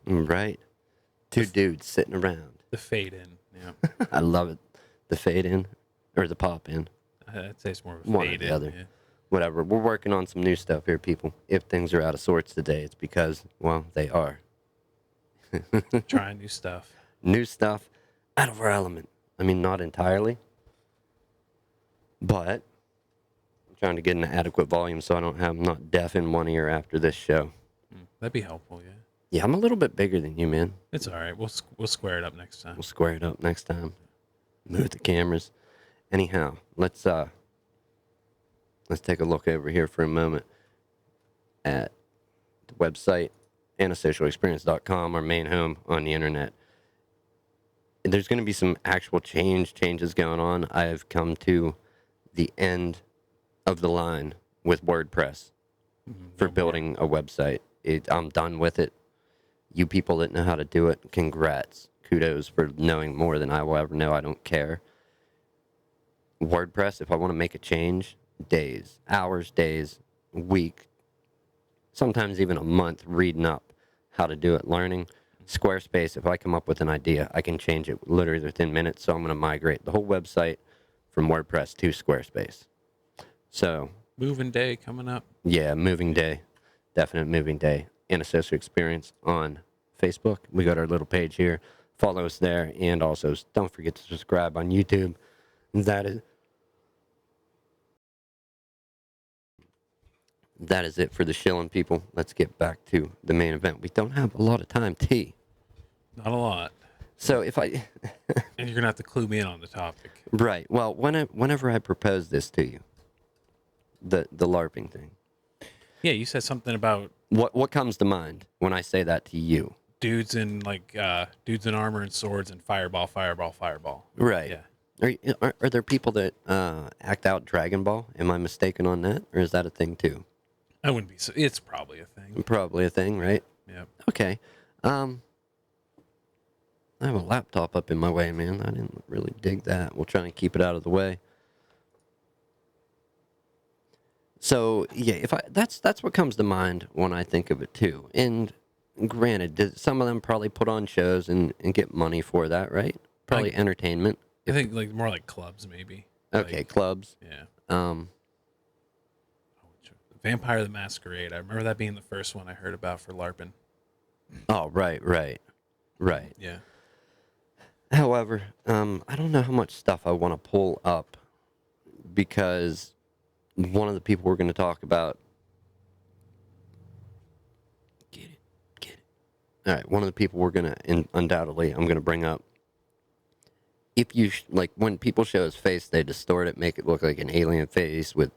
Right. Two dudes sitting around. The fade in. Yeah. I love it. The fade in or the pop in. I'd say it's more of a One or fade the in. other. Yeah. Whatever. We're working on some new stuff here, people. If things are out of sorts today, it's because, well, they are. Trying new stuff. New stuff out of our element. I mean, not entirely, but I'm trying to get an adequate volume so I'm not deaf in one ear after this show. That'd be helpful. Yeah. Yeah, I'm a little bit bigger than you, man. It's all right. We'll square it up next time. We'll square it up next time. Move the cameras. Anyhow, let's take a look over here for a moment at the website, antisocialexperience.com, our main home on the internet. There's going to be some actual changes going on. I've come to the end of the line with WordPress for building a website. I'm done with it. You people that know how to do it, congrats. Kudos for knowing more than I will ever know. I don't care. WordPress, if I want to make a change, days, hours, days, week, sometimes even a month reading up how to do it, learning. Squarespace, if I come up with an idea, I can change it literally within minutes. So I'm going to migrate the whole website from WordPress to Squarespace. So Moving day coming up. yeah, moving day, definite moving day. Antisocial Experience on Facebook. We got our little page here. Follow us there, and also don't forget to subscribe on YouTube. That is it for the shilling, people. Let's get back to the main event. We don't have a lot of time, T. Not a lot. So if I And you're gonna have to clue me in on the topic. right, well, whenever I propose this to you, the LARPing thing, Yeah, you said something about what comes to mind when I say that to you? dudes in armor and swords and fireball. Right. Yeah. Are there people that act out Dragon Ball? Am I mistaken on that, or is that a thing too? I wouldn't be. It's probably a thing. Probably a thing, right? Yeah. Okay. I have a laptop up in my way, man. I didn't really dig that. We'll try and keep it out of the way. So yeah, that's what comes to mind when I think of it too. And granted, some of them probably put on shows and get money for that, right? Probably entertainment. I think more like clubs, maybe. Okay, Like, clubs. yeah. Vampire the Masquerade. I remember that being the first one I heard about for LARPing. Oh, right. Yeah. However, I don't know how much stuff I want to pull up because one of the people we're going to talk about. Get it. All right, one of the people we're going to undoubtedly I'm going to bring up. If you like when people show his face, they distort it, make it look like an alien face with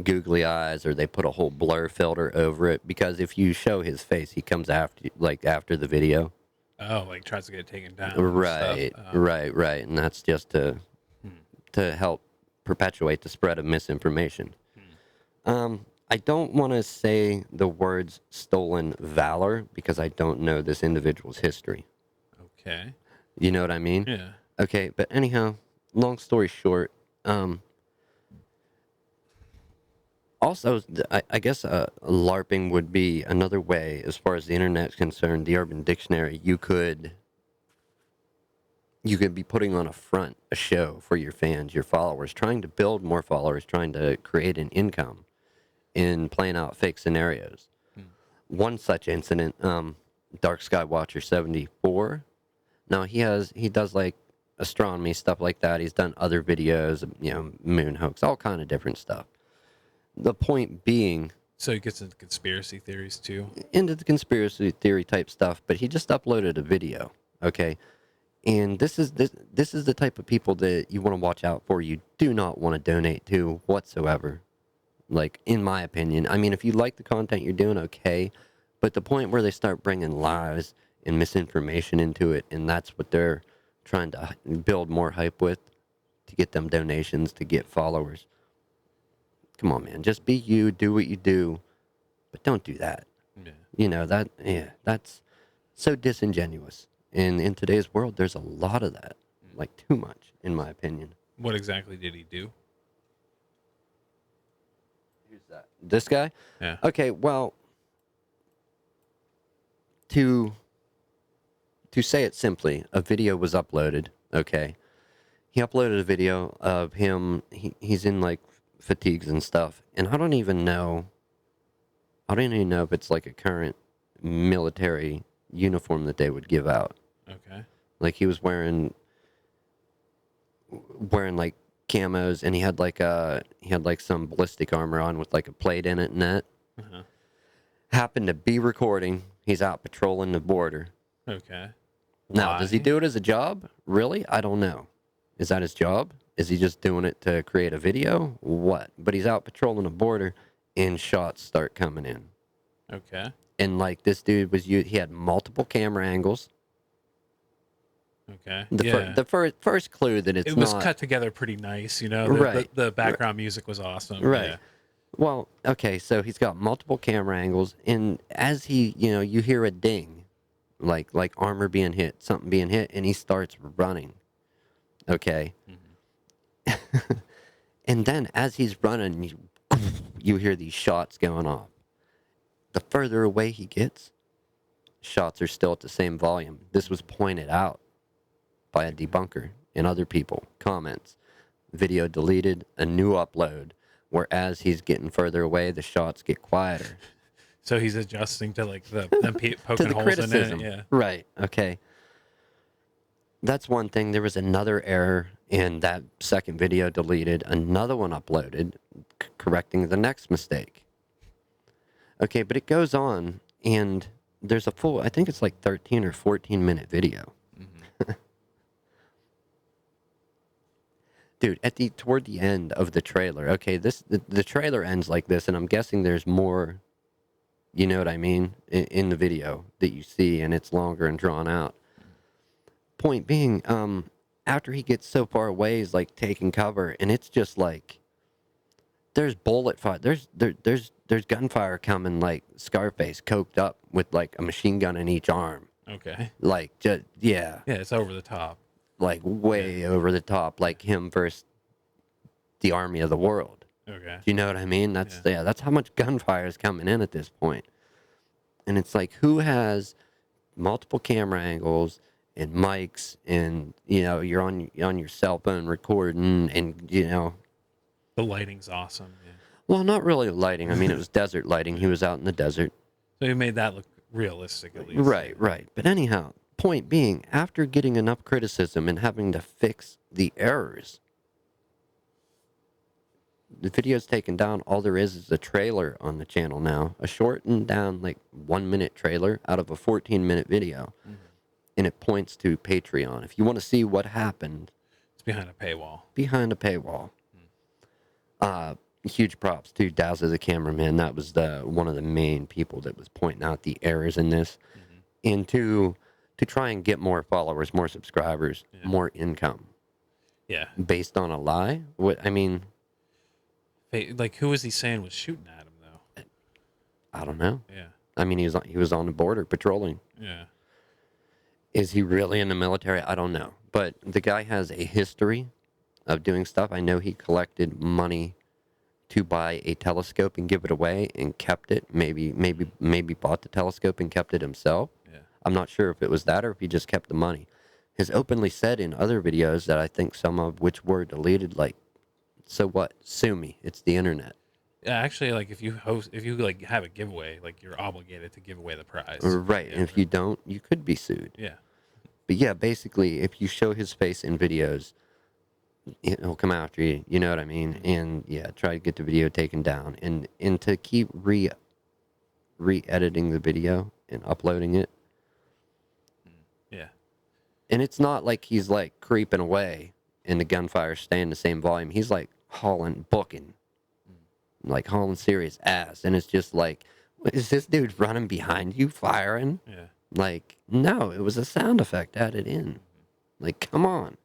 googly eyes, or they put a whole blur filter over it. Because if you show his face, he comes after the video. Oh, like tries to get it taken down. Right, right, and that's just to help perpetuate the spread of misinformation. I don't want to say the words stolen valor because I don't know this individual's history. Okay. You know what I mean? Yeah. Okay, but anyhow, long story short, also, I guess LARPing would be another way, as far as the internet's concerned, the Urban Dictionary, you could be putting on a show for your fans, your followers, trying to build more followers, trying to create an income in playing out fake scenarios. One such incident, Dark Sky Watcher 74. Now he does like astronomy stuff like that. He's done other videos, moon hoax, all kind of different stuff. The point being, So he gets into conspiracy theories too. into the conspiracy theory type stuff, but he just uploaded a video, okay? And this is the type of people that you want to watch out for. You do not want to donate to whatsoever. Like, in my opinion. I mean, if you like the content you're doing, okay. But the point where they start bringing lies and misinformation into it, and that's what they're trying to build more hype with to get them donations, to get followers. Come on, man. Just be you, do what you do, but don't do that. Yeah. That's so disingenuous. And in today's world, there's a lot of that. Like, too much, in my opinion. What exactly did he do? Who's that? This guy? Yeah. Okay, well, to to say it simply, a video was uploaded. Okay, he uploaded a video of him. He's in like fatigues and stuff, and I don't even know. I don't even know if it's like a current military uniform that they would give out. Okay. Like he was wearing like camos, and he had like some ballistic armor on with like a plate in it and that. Uh-huh. Happened to be recording. He's out patrolling the border. Okay. Now, does he Why? do it as a job? Really? I don't know. Is that his job? Is he just doing it to create a video? What? But he's out patrolling the border, and shots start coming in. Okay. And like this dude he had multiple camera angles. Okay. The Yeah. first clue that it's It was not cut together pretty nice, you know. right. The background music was awesome. Right. Yeah. Well, okay, so he's got multiple camera angles, and as you hear a ding, like armor being hit, something being hit, and he starts running. Okay. Mm-hmm. And then as he's running, you hear these shots going off. The further away he gets, shots are still at the same volume. This was pointed out by a debunker and other people. Comments. Video deleted, a new upload. Where as he's getting further away, the shots get quieter. So he's adjusting to like them To poking the holes criticism. in it. Yeah. Right. Okay. That's one thing. There was another error in that second video deleted. Another one uploaded, correcting the next mistake. Okay, but it goes on, and there's a full, I think it's like 13 or 14-minute video. Mm-hmm. Dude, toward the end of the trailer, okay, the trailer ends like this, and I'm guessing there's more, you know what I mean, in the video that you see, and it's longer and drawn out. Point being, after he gets so far away, he's like taking cover, and it's just like there's bullet fire, there's gunfire coming, like Scarface, coked up with like a machine gun in each arm, Okay. like just yeah, Yeah, it's over the top. like way over the top, like him versus the army of the world. Okay. You know what I mean? That's how much gunfire is coming in at this point. And it's like, who has multiple camera angles and mics, and you're on your cell phone recording, and The lighting's awesome. Yeah. well, not really lighting. I mean, it was desert lighting. He was out in the desert. So he made that look realistic at least. Right. But anyhow, point being, after getting enough criticism and having to fix the errors, the video's taken down. All there is a trailer on the channel now, a shortened down, like 1-minute trailer out of a 14-minute video. Mm-hmm. And it points to Patreon. If you want to see what happened, It's behind a paywall. behind a paywall. Huge props to Dowser the cameraman. That was one of the main people that was pointing out the errors in this. Mm-hmm. And to try and get more followers, more subscribers, Yeah. more income Yeah. based on a lie. What I mean, Like, who was he saying was shooting at him though? I don't know. Yeah. I mean, he was on the border patrolling. Yeah. Is he really in the military? I don't know. But the guy has a history of doing stuff. I know he collected money to buy a telescope and give it away, and kept it. Maybe bought the telescope and kept it himself. Yeah. I'm not sure if it was that or if he just kept the money. Has openly said in other videos that I think some of which were deleted, like, so what? Sue me. It's the internet. Yeah, actually, like if you like have a giveaway, like you're obligated to give away the prize. Right. Yeah, And if you don't, you could be sued. Yeah. But yeah, basically, if you show his face in videos, he'll come after you. You know what I mean? And yeah, try to get the video taken down, and to keep re-editing the video and uploading it. Yeah. And it's not like he's like creeping away and the gunfire's staying the same volume. He's like booking, like hauling serious ass. And it's just like, is this dude running behind you firing? Yeah. Like, no, it was a sound effect added in. Like, come on.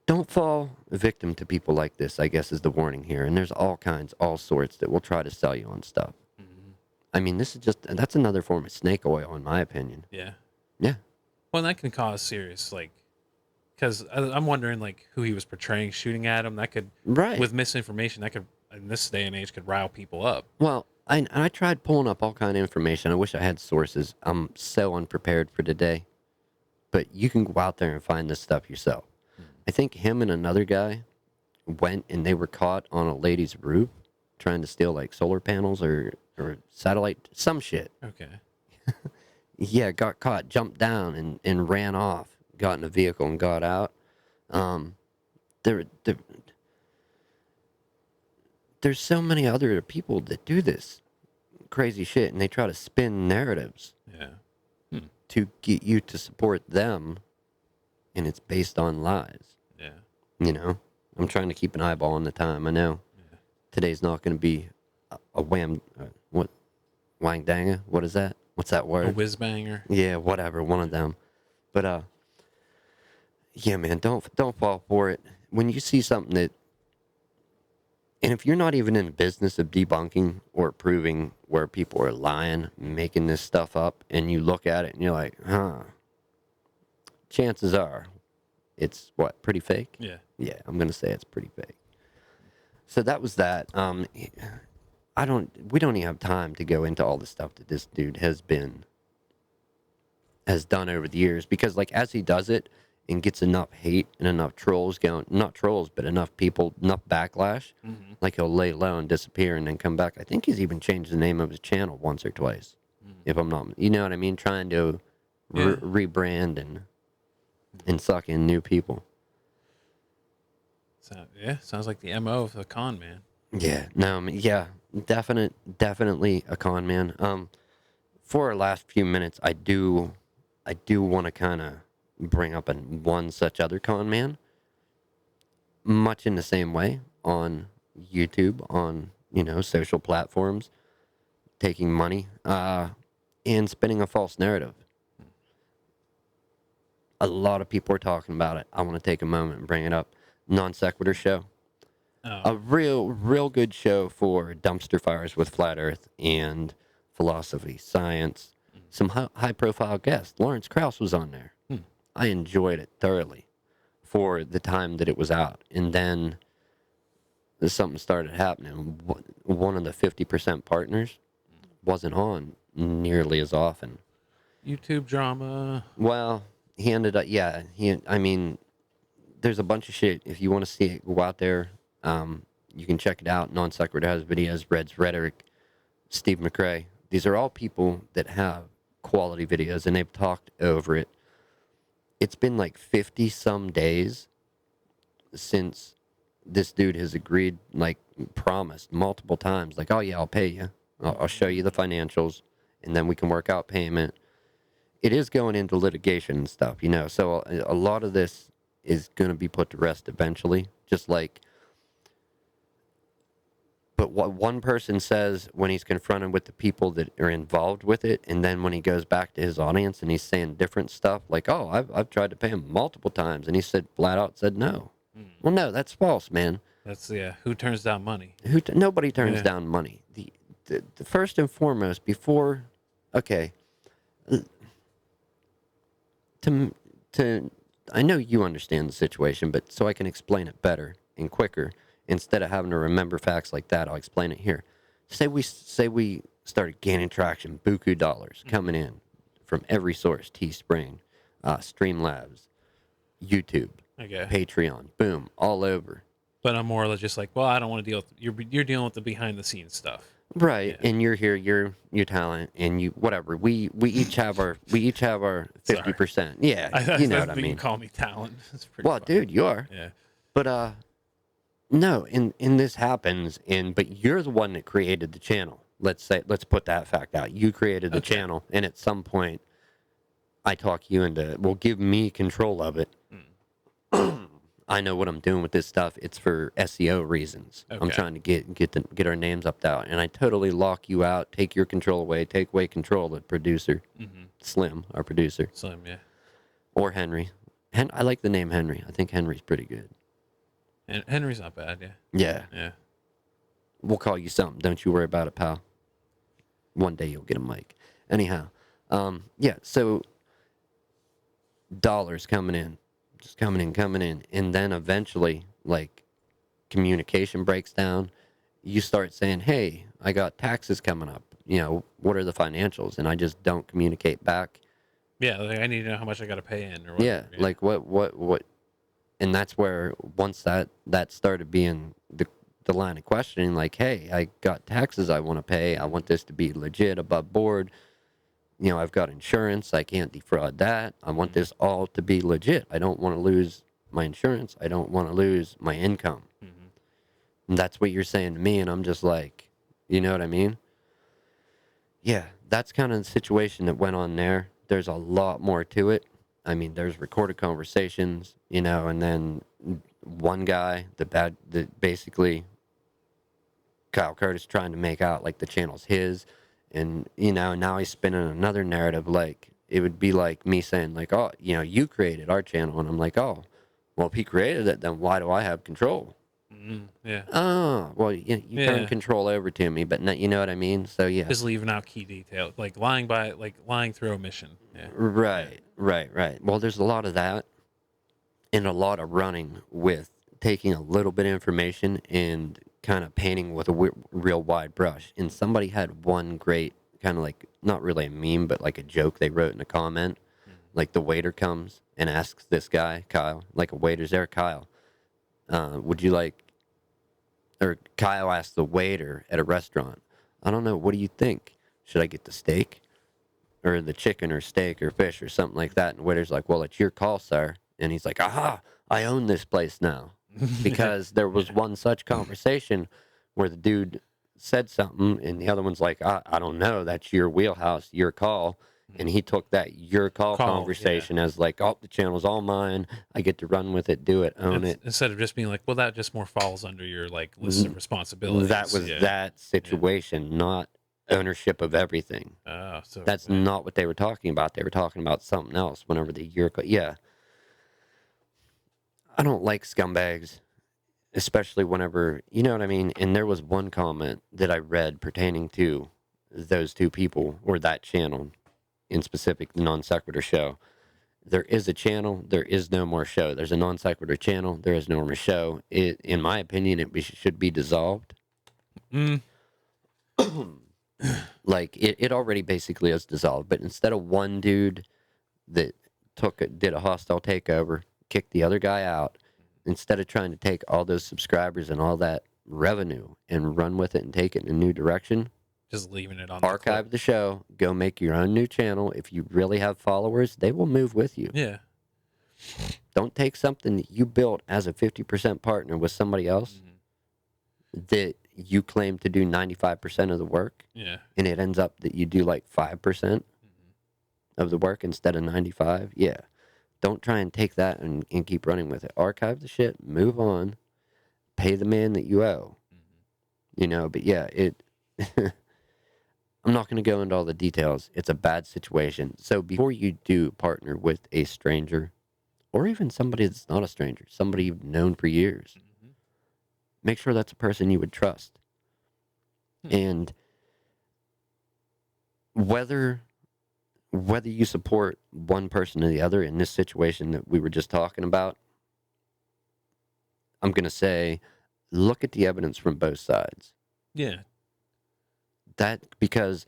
Don't fall victim to people like this, I guess, is the warning here. And there's all sorts that will try to sell you on stuff. Mm-hmm. I mean, that's another form of snake oil, in my opinion. Yeah. Yeah. Well, that can cause serious, like, because I'm wondering, like, who he was portraying shooting at him. That could, Right. with misinformation, that could, in this day and age, could rile people up. Well, I tried pulling up all kind of information. I wish I had sources. I'm so unprepared for today. but you can go out there and find this stuff yourself. I think him and another guy went and they were caught on a lady's roof trying to steal like solar panels or satellite, some shit. Okay. Yeah, got caught, jumped down and ran off, got in a vehicle and got out. There, there's so many other people that do this crazy shit and they try to spin narratives Yeah. to get you to support them, and it's based on lies. Yeah. You know, I'm trying to keep an eyeball on the time. I know today's not going to be a wham, what, wang danga? What is that? What's that word? A whiz banger. Yeah, whatever, one of them. But yeah, man, don't fall for it. When you see something that, and if you're not even in the business of debunking or proving where people are lying, making this stuff up, and you look at it and you're like, chances are it's what, pretty fake? Yeah. Yeah, I'm gonna say it's pretty fake. So that was that. We don't even have time to go into all the stuff that this dude has done over the years, because like as he does it and gets enough hate and enough trolls going, not trolls, but enough people, enough backlash, like he'll lay low and disappear and then come back. I think he's even changed the name of his channel once or twice, if I'm not, you know what I mean? Trying to rebrand and suck in new people. So, yeah, sounds like the MO of the con man. Yeah, no, I mean, yeah, definitely a con man. For our last few minutes, I do want to kind of bring up one such other con man, much in the same way on YouTube, on social platforms, taking money and spinning a false narrative. A lot of people are talking about it. I want to take a moment and bring it up. Non Sequitur show. A real good show for dumpster fires with flat earth and philosophy, science. Some high profile guests. Lawrence Krauss was on there. I enjoyed it thoroughly for the time that it was out. And then something started happening. One of the 50% partners wasn't on nearly as often. YouTube drama. Well, he ended up, I mean, there's a bunch of shit. If you want to see it, go out there. You can check it out. Non Sequitur has videos. Red's Rhetoric, Steve McRae. These are all people that have quality videos, and they've talked over it. It's been like 50 some days since this dude has agreed, like promised multiple times, like, oh yeah, I'll pay you. I'll show you the financials, and then we can work out payment. It is going into litigation and stuff, so a lot of this is going to be put to rest eventually, just like. But what one person says when he's confronted with the people that are involved with it, and then when he goes back to his audience and he's saying different stuff, like, oh, I've tried to pay him multiple times, and he said flat out said no. Well, no, that's false, man. That's who turns down money? Nobody turns down money. The first and foremost, before, okay, to I know you understand the situation, but so I can explain it better and quicker. Instead of having to remember facts like that, I'll explain it here. Say we started gaining traction, buku dollars coming in from every source: Teespring, Streamlabs, YouTube, Patreon, boom, all over. But I'm more or less just like, well, I don't want to deal with you're dealing with the behind the scenes stuff, right? Yeah. And you're here, you're talent, and you whatever. We each have our 50%. Yeah, you know what I mean. You call me talent. Well, funny. Dude, you are. Yeah. But no, and this happens, but you're the one that created the channel. Let's put that fact out. You created the channel, and at some point, I talk you into, well, give me control of it. I know what I'm doing with this stuff. It's for SEO reasons. Okay. I'm trying to get our names up there, and I totally lock you out, take your control away, take away control of the producer, Slim, our producer. Slim, yeah. Or Henry. I like the name Henry. I think Henry's pretty good. And Henry's not bad, yeah. Yeah. Yeah. We'll call you something. Don't you worry about it, pal. One day you'll get a mic. Anyhow, so dollars coming in. Just coming in. And then eventually, like, communication breaks down. You start saying, hey, I got taxes coming up. What are the financials? And I just don't communicate back. Yeah, like, I need to know how much I gotta pay in or Yeah, whatever. Yeah. like what, and that's where once that started being the line of questioning, like, hey, I got taxes I want to pay. I want this to be legit, above board. I've got insurance. I can't defraud that. I want Mm-hmm. this all to be legit. I don't want to lose my insurance. I don't want to lose my income. Mm-hmm. And that's what you're saying to me, and I'm just like, you know what I mean? Yeah, that's kind of the situation that went on there. There's a lot more to it. I mean, there's recorded conversations, and then one guy, the basically Kyle Curtis trying to make out like the channel's his, and now he's spinning another narrative like it would be like me saying like, oh, you created our channel, and I'm like, oh, well, if he created it, then why do I have control? Mm-hmm. Yeah. Oh, well, you turn Yeah. control over to me, but not, you know what I mean? So yeah. Just leaving out key details, like lying through omission. Yeah. Yeah. Right. Well, there's a lot of that and a lot of running with taking a little bit of information and kind of painting with a real wide brush. And somebody had one great kind of like, not really a meme, but like a joke they wrote in a comment. Mm-hmm. Like the waiter comes and asks this guy, Kyle, like a waiter's there, Kyle, would you like, or Kyle asked the waiter at a restaurant, I don't know, what do you think? Should I get the steak? Or the chicken or steak or fish or something like that. And the waiter's like, well, it's your call, sir. And he's like, aha, I own this place now. Because there was Yeah. one such conversation where the dude said something and the other one's like, I don't know, that's your wheelhouse, your call. And he took that your call Call. Yeah. conversation as like, oh, the channel's all mine. I get to run with it, do it, own it. Instead of just being like, well, that just more falls under your like list of That responsibilities. was Yeah. that situation, not ownership of everything. Oh, so That's yeah. not what they were talking about. They were talking about something else whenever the year. Yeah. I don't like scumbags, especially whenever, you know what I mean? And there was one comment that I read pertaining to those two people or that channel in specific, the Non Sequitur show. There is a channel, there is no more show. There's a Non Sequitur channel, there is no more show. In my opinion, should be dissolved. Mm. Like, it already basically is dissolved, but instead of one dude that did a hostile takeover, kicked the other guy out, instead of trying to take all those subscribers and all that revenue and run with it and take it in a new direction, Just leaving it on archive the show, go make your own new channel. If you really have followers, they will move with you. Yeah. Don't take something that you built as a 50% partner with somebody else Mm-hmm. that you claim to do 95% of the work, Yeah. and it ends up that you do like 5% Mm-hmm. of the work instead of 95. Yeah. Don't try and take that and keep running with it. Archive the shit, move on, pay the man that you owe. Mm-hmm. But yeah, I'm not going to go into all the details. It's a bad situation. So before you do partner with a stranger, or even somebody that's not a stranger, somebody you've known for years, Mm-hmm. make sure that's a person you would trust. And whether you support one person or the other in this situation that we were just talking about, I'm going to say, look at the evidence from both sides. Yeah. Because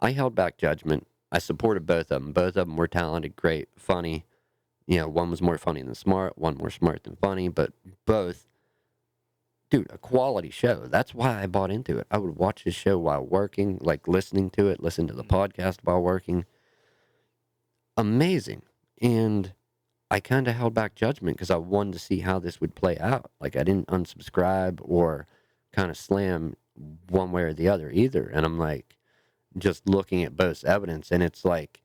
I held back judgment. I supported both of them. Both of them were talented, great, funny. One was more funny than smart, one more smart than funny, but both, dude, a quality show. That's why I bought into it. I would watch this show while working, like listening to it, listen to the podcast while working. Amazing. And I kind of held back judgment because I wanted to see how this would play out. Like, I didn't unsubscribe or kind of slam one way or the other either. And I'm like, just looking at both evidence, and it's like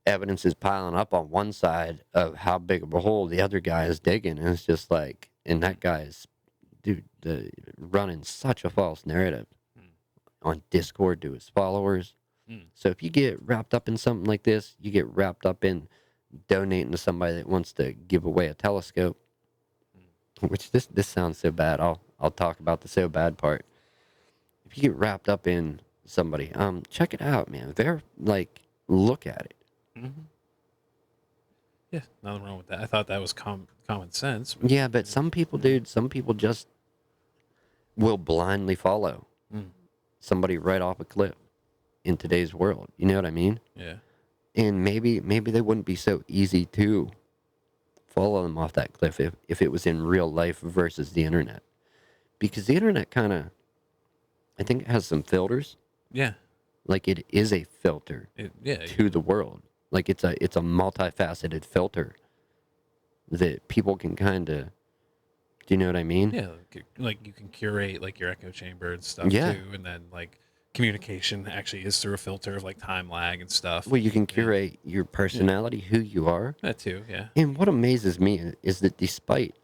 evidence is piling up on one side of how big of a hole the other guy is digging. And it's just like, and that guy is, dude, running such a false narrative on Discord to his followers. So if you get wrapped up in something like this, you get wrapped up in donating to somebody that wants to give away a telescope, which this sounds so bad. I'll talk about the so bad part. If you get wrapped up in somebody, check it out, man. Look at it. Mm-hmm. Yeah, nothing wrong with that. I thought that was common sense. Yeah, but some people, dude, some people just will blindly follow somebody right off a cliff in today's world. You know what I mean? Yeah. And maybe they wouldn't be so easy to follow them off that cliff if it was in real life versus the internet. Because the internet kind of, I think it has some filters. Yeah. Like it is a filter Yeah. to the world. Like it's a multifaceted filter that people can kind of, do you know what I mean? Yeah. Like you can curate like your echo chamber and stuff Yeah. too, and then like communication actually is through a filter of like time lag and stuff. Well, you can Yeah. curate your personality, who you are. That too. Yeah. And what amazes me is that despite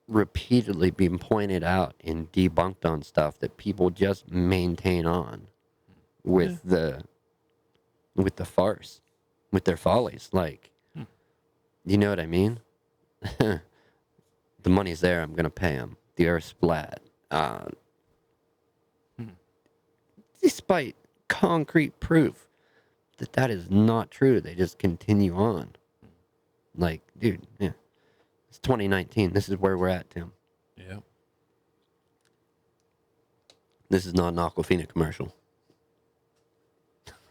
repeatedly being pointed out and debunked on stuff, that people just maintain on with the farce, with their follies. Like, Hmm. you know what I mean? The money's there. I'm gonna pay them. The earth's flat. Despite concrete proof that that is not true, they just continue on. Like, dude, yeah, it's 2019. This is where we're at, Tim. Yeah. This is not an Aquafina commercial.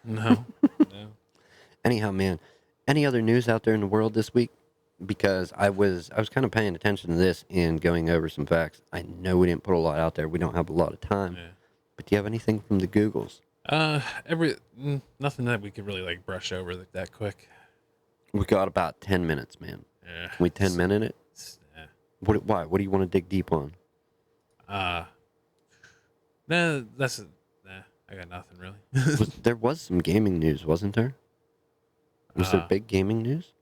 No. No. Anyhow, man, any other news out there in the world this week? Because I was kind of paying attention to this and going over some facts. I know we didn't put a lot out there. We don't have a lot of time. Yeah. But do you have anything from the Googles? Nothing that we could really like brush over that quick. We got about 10 minutes, man. Yeah. Can we 10 minute it? Yeah. Why? What do you want to dig deep on? Nah, I got nothing really. There was some gaming news, wasn't there? Was there big gaming news?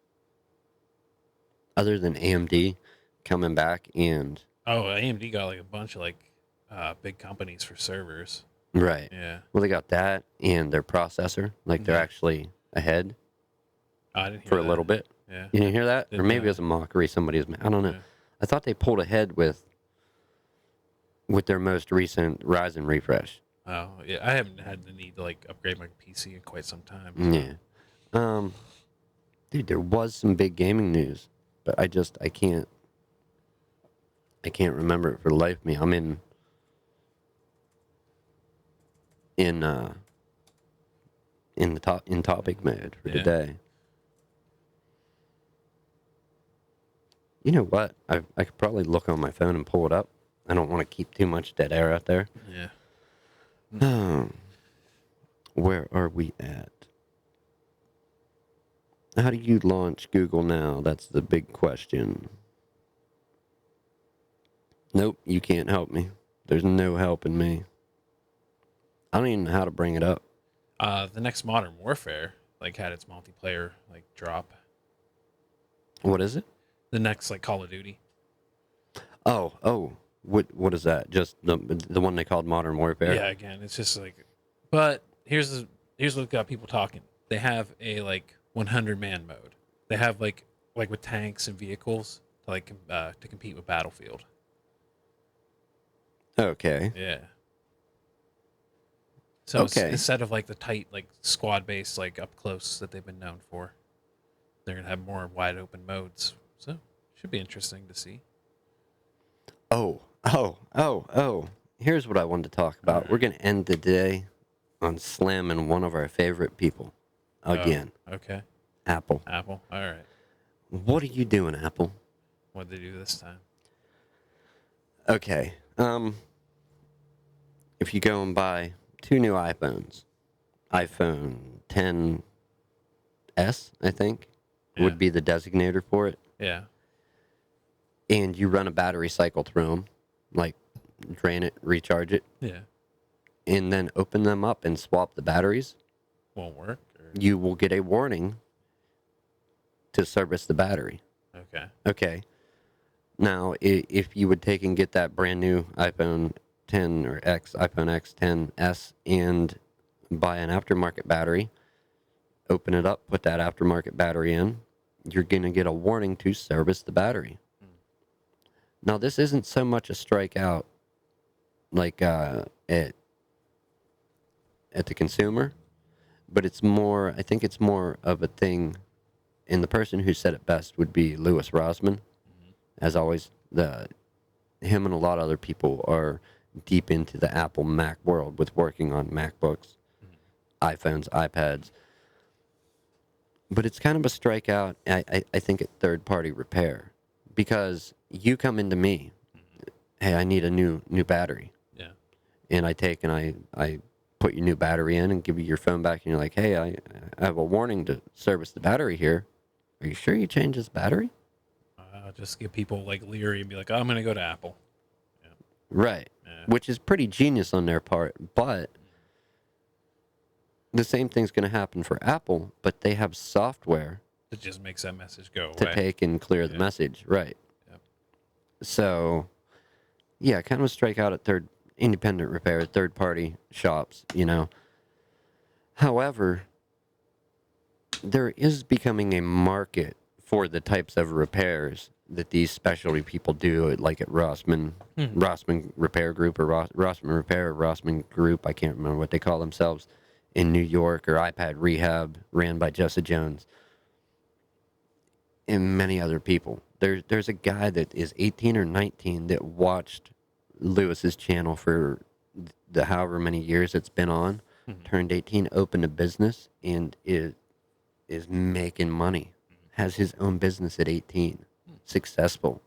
Other than AMD coming back and... Oh, AMD got like a bunch of like big companies for servers. Right. Yeah. Well, they got that and their processor. Like, they're actually ahead Oh, I didn't hear for a that. little bit. Yeah. You didn't hear that? Or Didn't maybe know. it was a mockery somebody was... I don't know. Yeah. I thought they pulled ahead with their most recent Ryzen refresh. Oh, yeah. I haven't had the need to like upgrade my PC in quite some time. Yeah. Dude, there was some big gaming news, but I can't remember it for the life of me. I'm in topic mode for Yeah. today. You know what? I could probably look on my phone and pull it up. I don't want to keep too much dead air out there. Yeah. Where are we at? How do you launch Google now? That's the big question. Nope, you can't help me. There's no helping me. I don't even know how to bring it up. The next Modern Warfare like had its multiplayer like drop. What is it? The next like Call of Duty. Oh. What is that? Just the one they called Modern Warfare? Yeah, again, it's just like, but here's what got people talking. They have a like 100-man mode. They have like with tanks and vehicles to like to compete with Battlefield. Okay. Yeah. So Okay. instead of like the tight like squad based like up close that they've been known for, they're gonna have more wide open modes. So should be interesting to see. Oh. Here's what I wanted to talk about. Alright. We're going to end the day on slamming one of our favorite people. Again. Okay. Apple. Apple. All right. What are you doing, Apple? What'd they do this time? Okay. If you go and buy 2 new iPhones, iPhone 10s, I think, Yeah. would be the designator for it, Yeah. and you run a battery cycle through them, like drain it, recharge it, Yeah. and then open them up and swap the batteries, Won't work. Or... you will get a warning to service the battery. Okay. Okay. Now, if you would take and get that brand new iPhone 10 or iPhone X 10s and buy an aftermarket battery, open it up, put that aftermarket battery in, you're going to get a warning to service the battery. Now, this isn't so much a strikeout like at the consumer, but it's more, I think it's more of a thing, and the person who said it best would be Louis Rosman. As always, him and a lot of other people are deep into the Apple Mac world with working on MacBooks, iPhones, iPads. But it's kind of a strikeout, I think, at third-party repair. Because you come into me, hey, I need a new battery. Yeah. And I take and I put your new battery in and give you your phone back, and you're like, hey, I have a warning to service the battery here. Are you sure you changed this battery? Just get people like leery and be like, oh, I'm gonna go to Apple. Yeah. Right. Yeah. Which is pretty genius on their part, but the same thing's going to happen for Apple, but they have software It just makes that message go to away. take and clear the Yeah. message. Right. Yep. So, yeah, kind of a strike out at independent repair, third party shops, you know. However, there is becoming a market for the types of repairs that these specialty people do, like at Rossman, Mhm. Rossman Repair Group, or Rossman Repair, or Rossman Group. I can't remember what they call themselves in New York, or iPad Rehab, ran by Jesse Jones, and many other people. There's a guy that is 18 or 19 that watched Lewis's channel for the however many years it's been on, Mhm. turned 18, opened a business, and is making money. Has his own business at 18, successful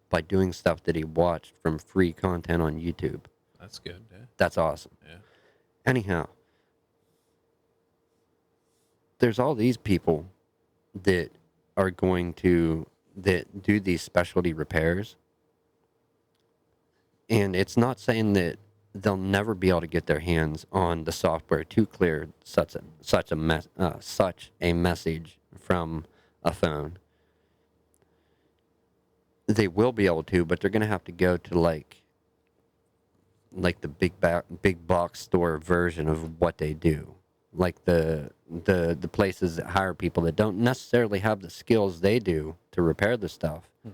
by doing stuff that he watched from free content on YouTube. That's good. Yeah. That's awesome. Yeah. Anyhow, there's all these people that are going to that do these specialty repairs, and it's not saying that they'll never be able to get their hands on the software to clear such a message from a phone. They will be able to, but they're going to have to go to like the big box store version of what they do, like the places that hire people that don't necessarily have the skills they do to repair the stuff, Mhm.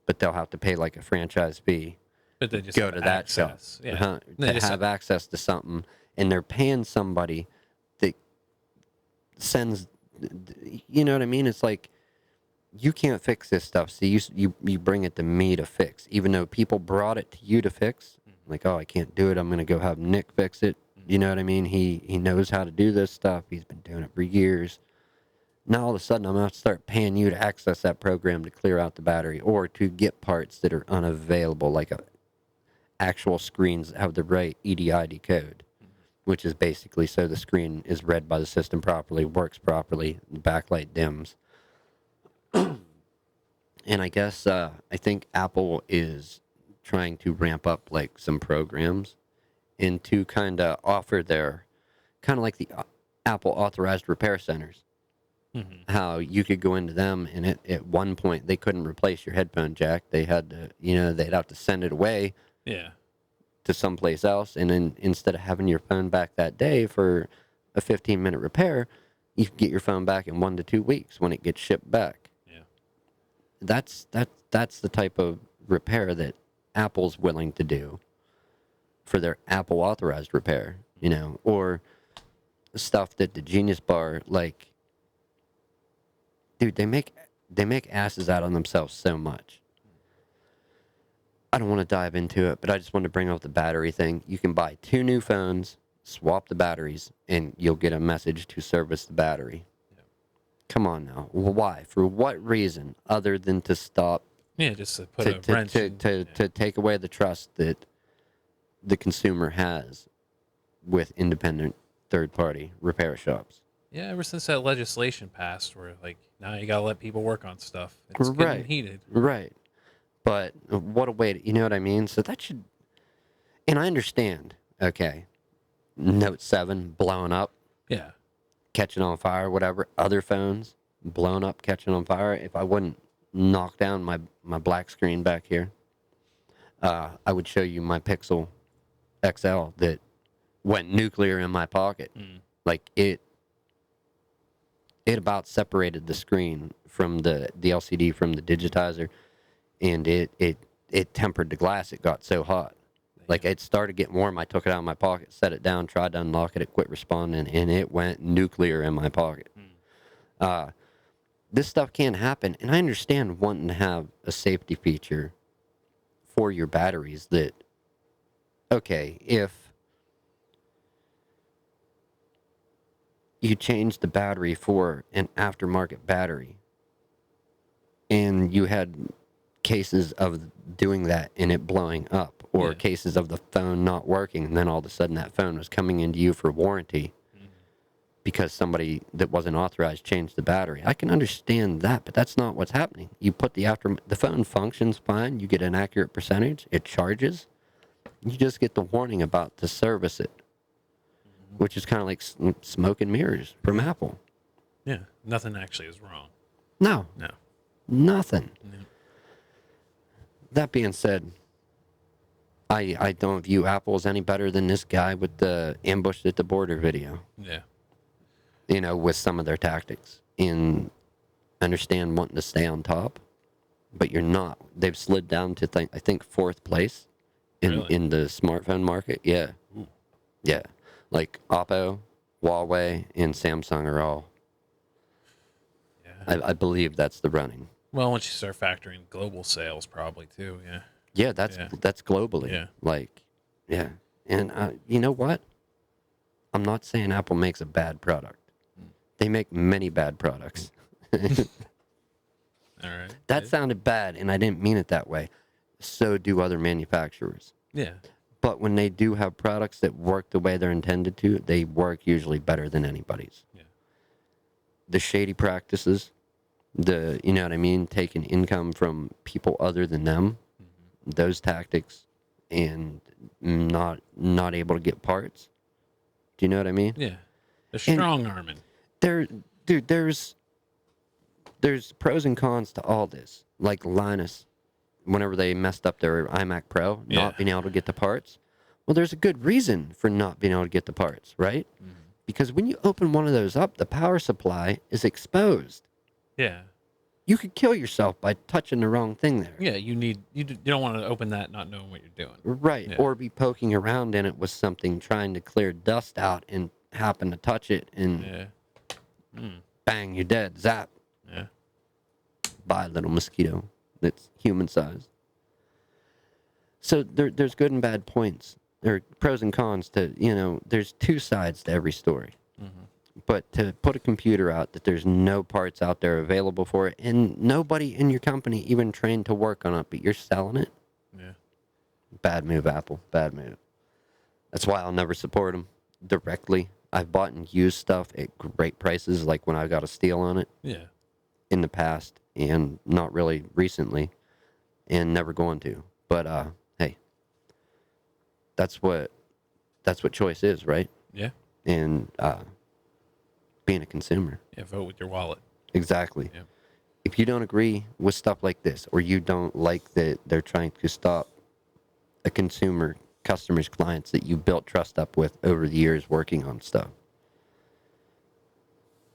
but they'll have to pay like a franchise fee, But they just go have to that shop, access. Yeah. They to just have access to something, and they're paying somebody that sends, you know what I mean? It's like, you can't fix this stuff, so you bring it to me to fix, even though people brought it to you to fix. Like, oh, I can't do it, I'm gonna go have Nicc fix it. You know what I mean? He knows how to do this stuff. He's been doing it for years. Now all of a sudden I'm gonna have to start paying you to access that program to clear out the battery, or to get parts that are unavailable, like actual screens that have the right EDID code, which is basically so the screen is read by the system properly, works properly, the backlight dims. And I guess I think Apple is trying to ramp up like some programs and to kind of offer their kind of like the Apple authorized repair centers. Mhm. How you could go into them, and at one point they couldn't replace your headphone jack. They had to, they'd have to send it away Yeah. to someplace else, and then instead of having your phone back that day for a 15-minute repair, you can get your phone back in 1 to 2 weeks when it gets shipped back. Yeah. That's the type of repair that Apple's willing to do for their Apple authorized repair, or stuff that the Genius Bar, like, dude, they make asses out of themselves so much. I don't want to dive into it, but I just want to bring up the battery thing. You can buy 2 new phones, swap the batteries, and you'll get a message to service the battery. Yeah. Come on now. Why? For what reason other than to stop, Yeah. Just to put a wrench in. to take away the trust that the consumer has with independent third-party repair shops? Yeah, ever since that legislation passed, where like now you gotta let people work on stuff, it's getting Right. heated. Right. But what a way to, you know what I mean? So that should, and I understand, okay, Note 7 blowing up, Yeah. catching on fire, whatever, other phones blown up, catching on fire. If I wouldn't knock down my black screen back here, I would show you my Pixel XL that went nuclear in my pocket. Mm. Like, it about separated the screen from the LCD from the digitizer, and it tempered the glass. It got so hot. Like, it started getting warm. I took it out of my pocket, set it down, tried to unlock it. It quit responding, and it went nuclear in my pocket. This stuff can happen, and I understand wanting to have a safety feature for your batteries that, okay, if you change the battery for an aftermarket battery, and you had cases of doing that and it blowing up, or Yeah. cases of the phone not working, and then all of a sudden that phone was coming into you for warranty because somebody that wasn't authorized changed the battery. I can understand that, but that's not what's happening. You put the phone functions fine, you get an accurate percentage, it charges, you just get the warning about to service it, which is kind of like smoke and mirrors from Apple. Yeah. Nothing actually is wrong. No, No. nothing. No. That being said, I don't view Apple as any better than this guy with the ambushed at the border video, Yeah. you know, with some of their tactics. And understand wanting to stay on top, but you're not. They've slid down to, I think, fourth place Really? in the smartphone market. Yeah. Ooh. Yeah. Like Oppo, Huawei, and Samsung are all, Yeah. I believe that's the running. Well, once you start factoring global sales, probably too. Yeah. Yeah, that's globally. Yeah. Like, yeah. And you know what? I'm not saying Apple makes a bad product. They make many bad products. All right. That sounded bad, and I didn't mean it that way. So do other manufacturers. Yeah. But when they do have products that work the way they're intended to, they work usually better than anybody's. Yeah. The shady practices, you know what I mean, taking income from people other than them, those tactics, and not able to get parts. Do you know what I mean? Yeah. The strong arming. Dude, there's pros and cons to all this. Like Linus, whenever they messed up their iMac Pro, not being able to get the parts. Well, there's a good reason for not being able to get the parts, right? Because when you open one of those up, the power supply is exposed. Yeah. You could kill yourself by touching the wrong thing there. Yeah. You don't want to open that not knowing what you're doing. Right. Yeah. Or be poking around in it with something trying to clear dust out and happen to touch it and Yeah. bang, you're dead. Zap. Yeah. Bye, little mosquito that's human sized. So there's good and bad points. There are pros and cons to, you know, there's two sides to every story. But to put a computer out that there's no parts out there available for it, and nobody in your company even trained to work on it, but you're selling it, Yeah. bad move, Apple. Bad move. That's why I'll never support them directly. I've bought and used stuff at great prices, like when I got a steal on it Yeah. in the past, and not really recently, and never going to. But hey, that's what choice is, right? Yeah. And being a consumer. Yeah. Vote with your wallet. Exactly. Yeah. If you don't agree with stuff like this, or you don't like that they're trying to stop a customers, clients that you built trust up with over the years working on stuff,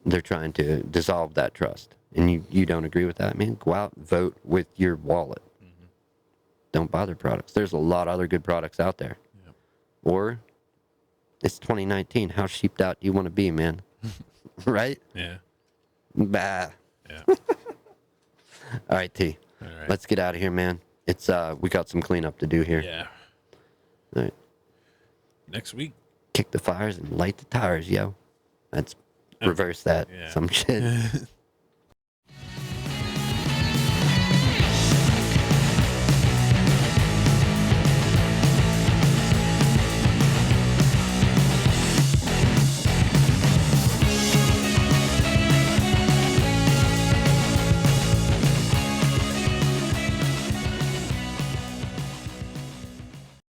they're trying to dissolve that trust, and you don't agree with that, man, go out and vote with your wallet. Don't buy their products. There's a lot of other good products out there. Yep. Or it's 2019. How sheeped out do you want to be, man? Right? Yeah. Bah. Yeah. All right, T. All right. Let's get out of here, man. It's we got some cleanup to do here. Yeah. All right. Next week. Kick the fires and light the tires, yo. Let's reverse that. Yeah. Some shit.